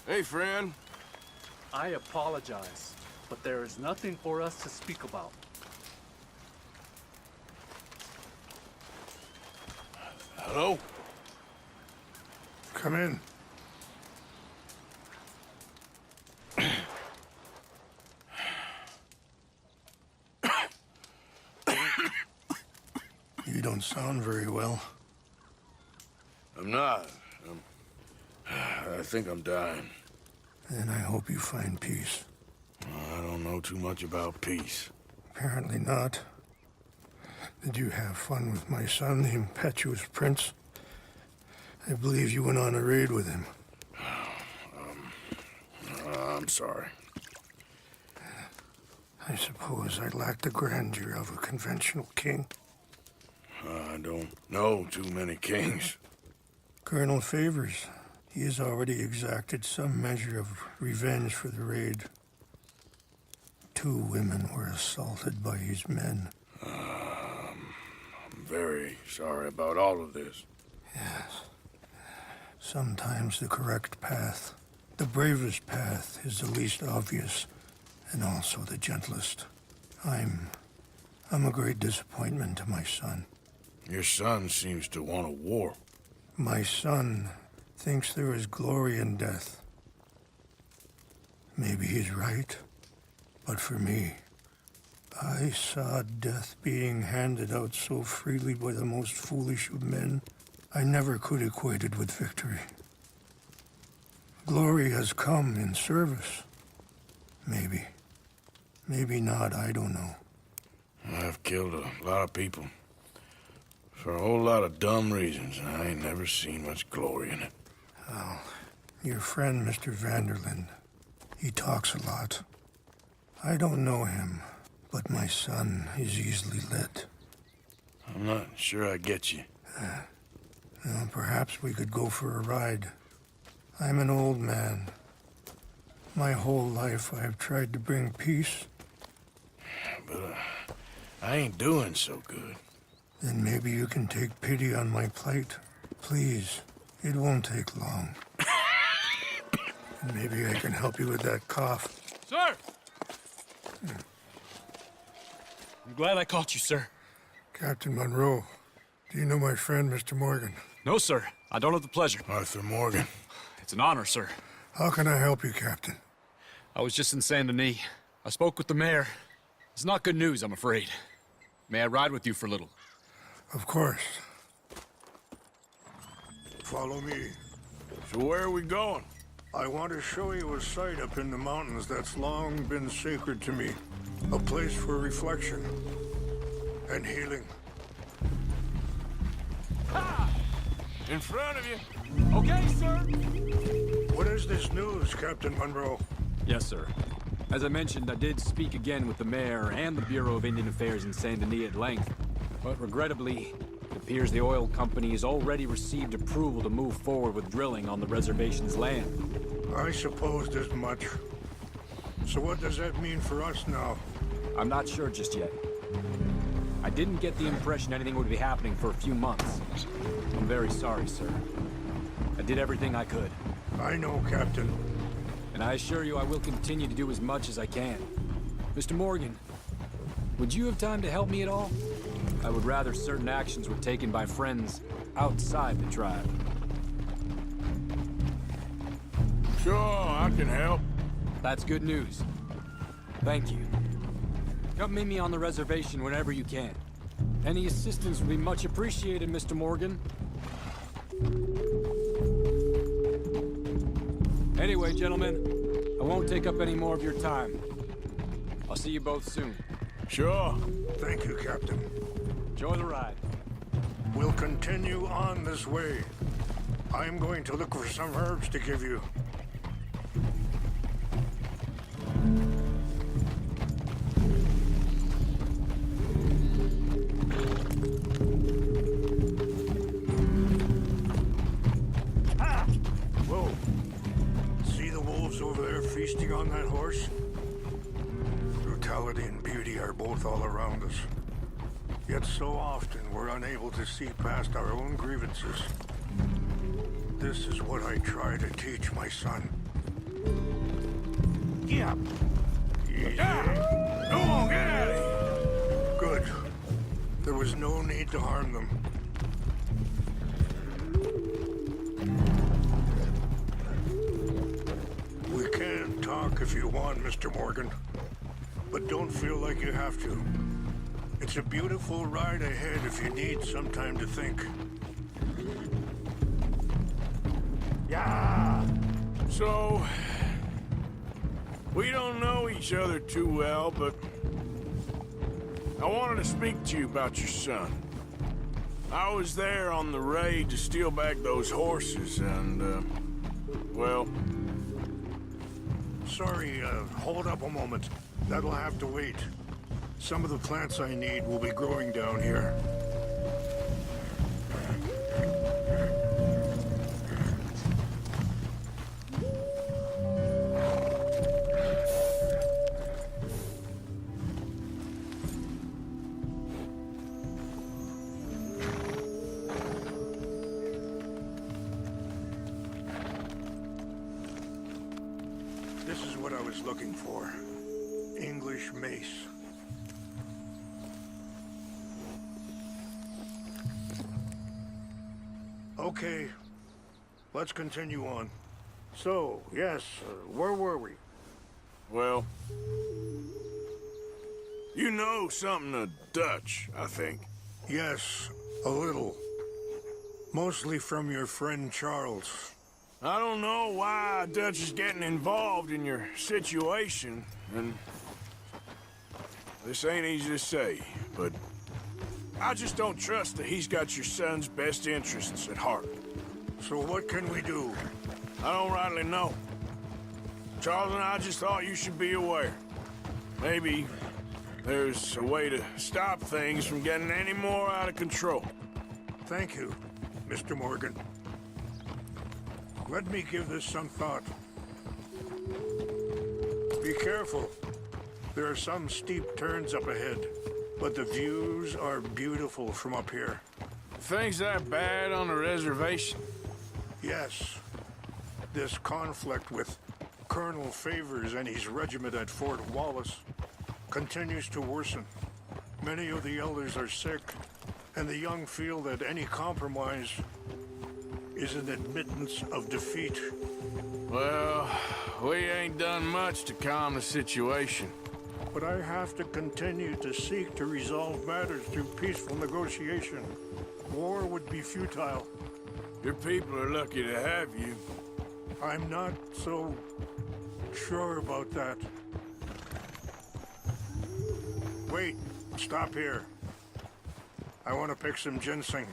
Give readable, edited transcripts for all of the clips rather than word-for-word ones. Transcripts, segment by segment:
Hey, friend. I apologize, but there is nothing for us to speak about. Hello? Come in. You don't sound very well. I'm not. I think I'm dying. Then I hope you find peace. I don't know too much about peace. Apparently not. Did you have fun with my son, the impetuous prince? I believe you went on a raid with him. I'm sorry. I suppose I lack the grandeur of a conventional king. I don't know too many kings. Colonel Favors, he has already exacted some measure of revenge for the raid. 2 women were assaulted by his men. I'm very sorry about all of this. Yes. Sometimes the correct path, the bravest path, is the least obvious, and also the gentlest. I'm a great disappointment to my son. Your son seems to want a war. My son thinks there is glory in death. Maybe he's right, but for me, I saw death being handed out so freely by the most foolish of men, I never could equate it with victory. Glory has come in service. Maybe. Maybe not, I don't know. I've killed a lot of people. For a whole lot of dumb reasons, and I ain't never seen much glory in it. Oh, your friend, Mr. Vanderlyn, he talks a lot. I don't know him, but my son is easily led. I'm not sure I get you. Well, perhaps we could go for a ride. I'm an old man. My whole life I have tried to bring peace. But I ain't doing so good. Then maybe you can take pity on my plight. Please, it won't take long. And maybe I can help you with that cough. Sir! I'm glad I caught you, sir. Captain Monroe, do you know my friend, Mr. Morgan? No, sir. I don't have the pleasure. Arthur Morgan. It's an honor, sir. How can I help you, Captain? I was just in Saint Denis. I spoke with the mayor. It's not good news, I'm afraid. May I ride with you for a little? Of course. Follow me. So where are we going? I want to show you a site up in the mountains that's long been sacred to me. A place for reflection and healing. In front of you. Okay, sir. What is this news, Captain Monroe? Yes, sir. As I mentioned, I did speak again with the mayor and the Bureau of Indian Affairs in Saint Denis at length. But regrettably, it appears the oil company has already received approval to move forward with drilling on the reservation's land. I supposed as much. So what does that mean for us now? I'm not sure just yet. I didn't get the impression anything would be happening for a few months. I'm very sorry, sir. I did everything I could. I know, Captain. And I assure you I will continue to do as much as I can. Mr. Morgan, would you have time to help me at all? I would rather certain actions were taken by friends outside the tribe. Sure, I can help. That's good news. Thank you. Come meet me on the reservation whenever you can. Any assistance would be much appreciated, Mr. Morgan. Anyway, gentlemen, I won't take up any more of your time. I'll see you both soon. Sure. Thank you, Captain. Enjoy the ride. We'll continue on this way. I'm going to look for some herbs to give you. Whoa. See the wolves over there feasting on that horse? Brutality and beauty are both all around us. Yet so often we're unable to see past our own grievances. This is what I try to teach my son. Yeah. Go on, get out of here. Good. There was no need to harm them. We can talk if you want, Mr. Morgan. But don't feel like you have to. It's a beautiful ride ahead if you need some time to think. Yeah! So, we don't know each other too well, but I wanted to speak to you about your son. I was there on the raid to steal back those horses, and, well... Sorry, hold up a moment. That'll have to wait. Some of the plants I need will be growing down here. This is what I was looking for. English mace. Okay, let's continue on. So, yes, where were we? Well... You know something of Dutch, I think. Yes, a little. Mostly from your friend Charles. I don't know why Dutch is getting involved in your situation, and this ain't easy to say, but I just don't trust that he's got your son's best interests at heart. So what can we do? I don't rightly know. Charles and I just thought you should be aware. Maybe there's a way to stop things from getting any more out of control. Thank you, Mr. Morgan. Let me give this some thought. Be careful. There are some steep turns up ahead, but the views are beautiful from up here. Things that bad on the reservation? Yes. This conflict with Colonel Favors and his regiment at Fort Wallace continues to worsen. Many of the elders are sick, and the young feel that any compromise is an admittance of defeat. Well, we ain't done much to calm the situation. But I have to continue to seek to resolve matters through peaceful negotiation. War would be futile. Your people are lucky to have you. I'm not so sure about that. Wait, stop here. I want to pick some ginseng.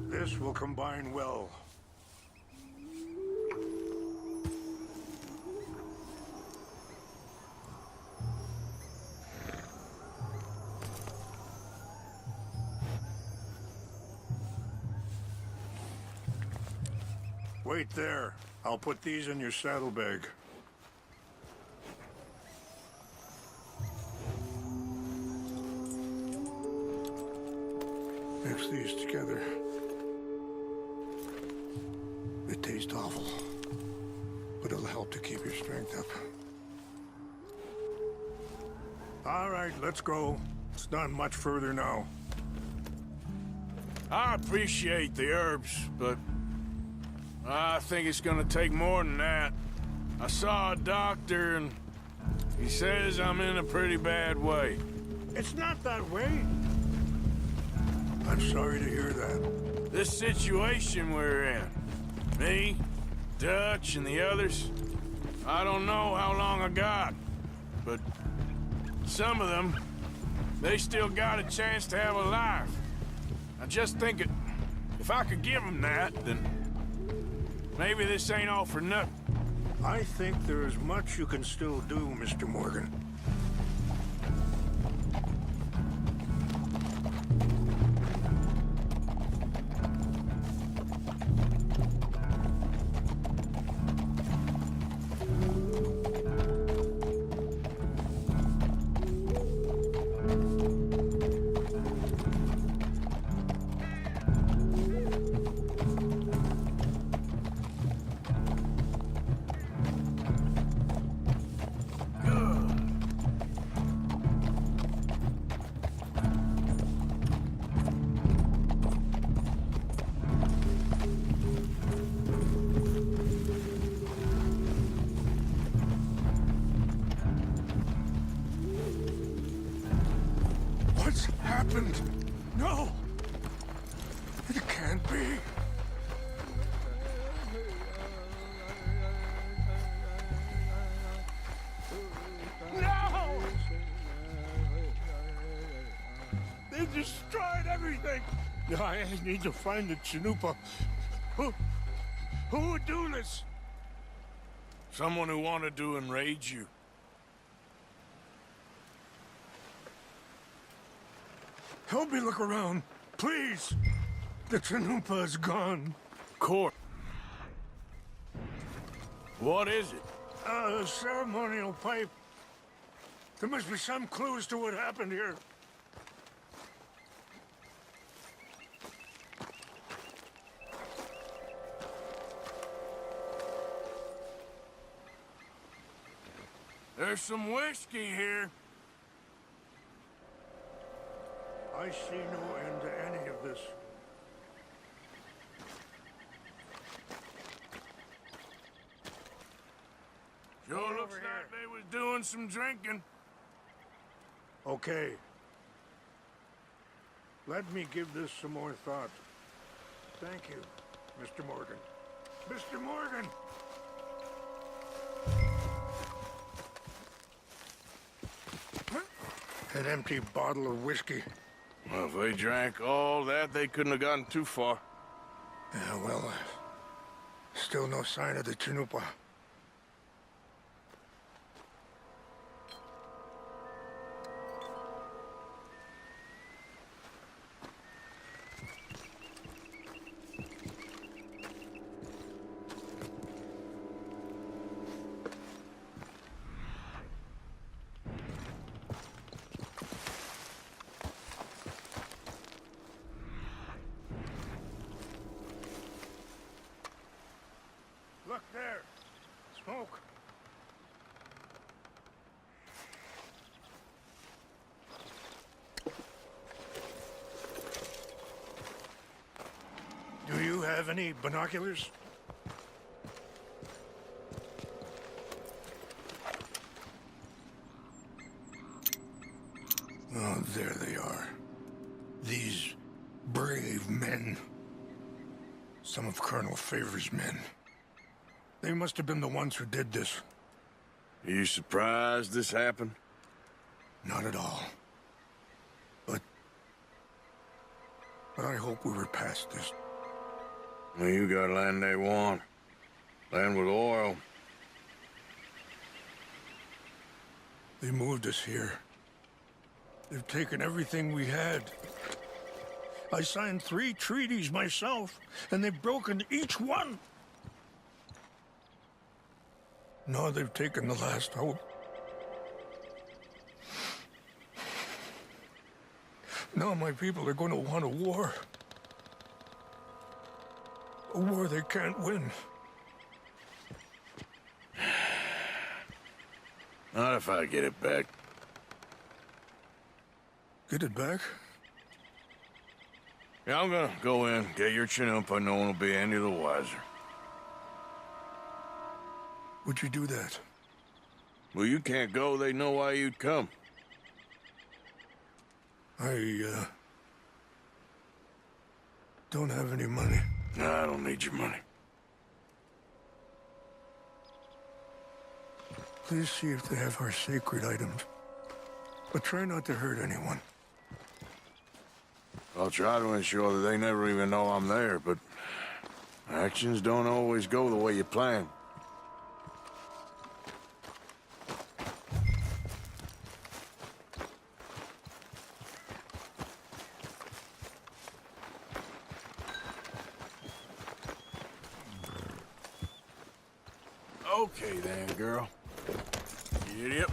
This will combine well. Wait there. I'll put these in your saddlebag. Mix these together. It tastes awful, but it'll help to keep your strength up. All right, let's go. It's not much further now. I appreciate the herbs, but I think it's gonna take more than that. I saw a doctor and he says I'm in a pretty bad way. It's not that way. I'm sorry to hear that. This situation we're in, me, Dutch, and the others, I don't know how long I got, but some of them, they still got a chance to have a life. I just think if I could give them that, then maybe this ain't all for nothing. I think there is much you can still do, Mr. Morgan. happened? No! It can't be. No! They destroyed everything! I need to find the Chanupa. Who would do this? Someone who wanted to enrage you. Help me look around, please. The Chanupa is gone. Court. What is it? A ceremonial pipe. There must be some clues to what happened here. There's some whiskey here. I see no end to any of this. Sure looks like they was doing some drinking. Okay. Let me give this some more thought. Thank you, Mr. Morgan. Mr. Morgan! An empty bottle of whiskey. Well, if they drank all that, they couldn't have gotten too far. Yeah, well, still no sign of the Chanupa. Look there. Smoke. Do you have any binoculars? Oh, there they are. These brave men. Some of Colonel Favor's men. They must have been the ones who did this. Are you surprised this happened? Not at all. But I hope we were past this. Well, you got land they want. Land with oil. They moved us here. They've taken everything we had. I signed 3 treaties myself, and they've broken each one. Now they've taken the last hope. Now my people are going to want a war. A war they can't win. Not if I get it back. Get it back? Yeah, I'm gonna go in, get your Chanupa. No one will be any the wiser. Would you do that? Well, you can't go. They know why you'd come. I don't have any money. No, I don't need your money. Please see if they have our sacred items. But try not to hurt anyone. I'll try to ensure that they never even know I'm there, but actions don't always go the way you plan. Okay then, girl. Giddy up.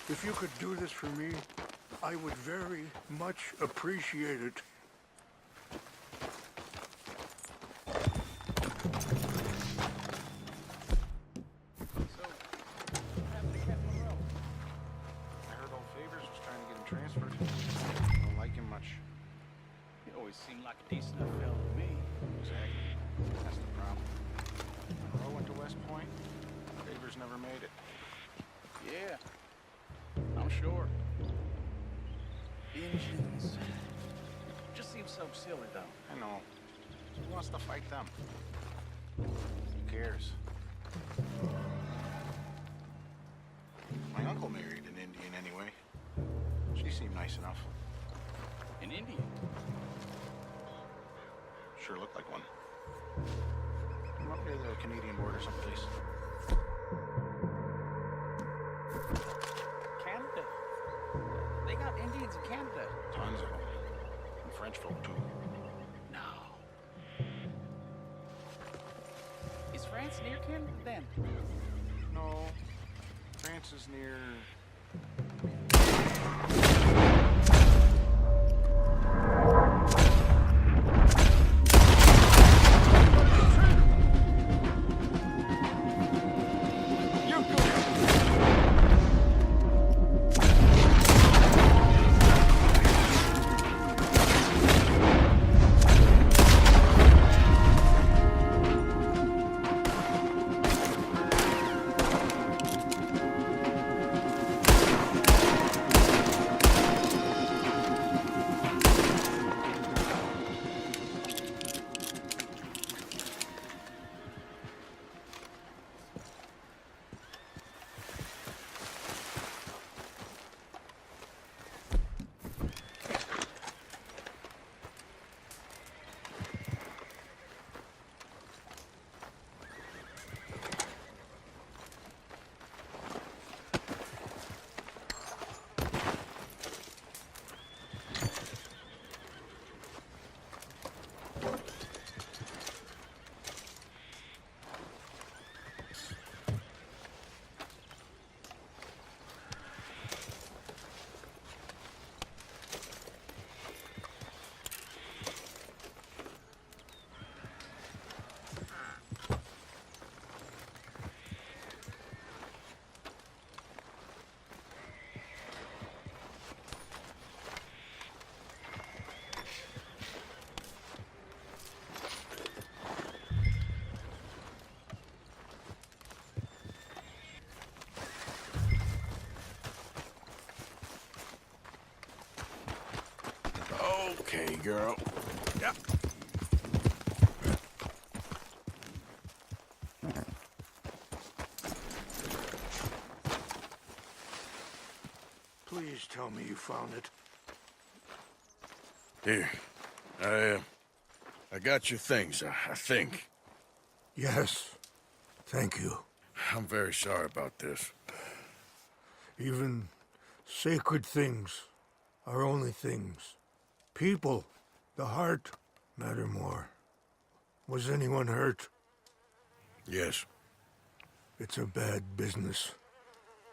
If you could do this for me, I would very much appreciate it. Seemed like a decent enough fellow to me. exactly. That's the problem. Earl went to West Point. Favors never made it. Yeah, I'm sure. Indians. Just seems so silly, though. I know. Who wants to fight them? Who cares? My uncle married an Indian anyway. She seemed nice enough. An Indian? Sure looked like one. From up near the Canadian border someplace. Canada. They got Indians in Canada. Tons of them. And French folk, too. No. Is France near Canada, then? No. France is near... Okay, girl. Yep. Please tell me you found it. Here. I got your things, I think. Yes. Thank you. I'm very sorry about this. Even sacred things are only things. People, the heart, matter more. Was anyone hurt? Yes. It's a bad business.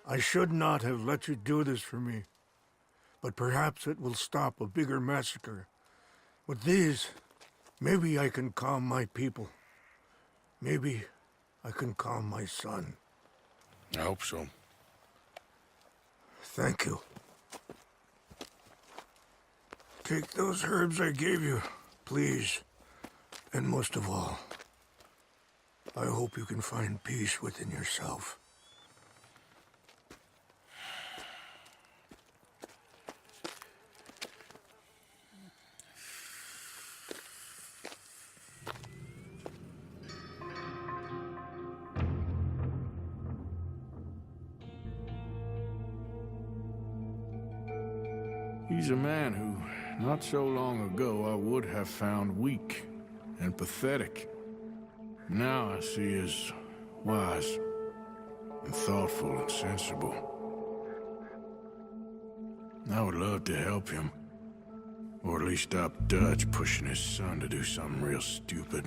I should not have let you do this for me. But perhaps it will stop a bigger massacre. With these, maybe I can calm my people. Maybe I can calm my son. I hope so. Thank you. Take those herbs I gave you, please. And most of all, I hope you can find peace within yourself. He's a man who, not so long ago, I would have found weak and pathetic. Now I see as wise and thoughtful and sensible. I would love to help him, or at least stop Dutch pushing his son to do something real stupid.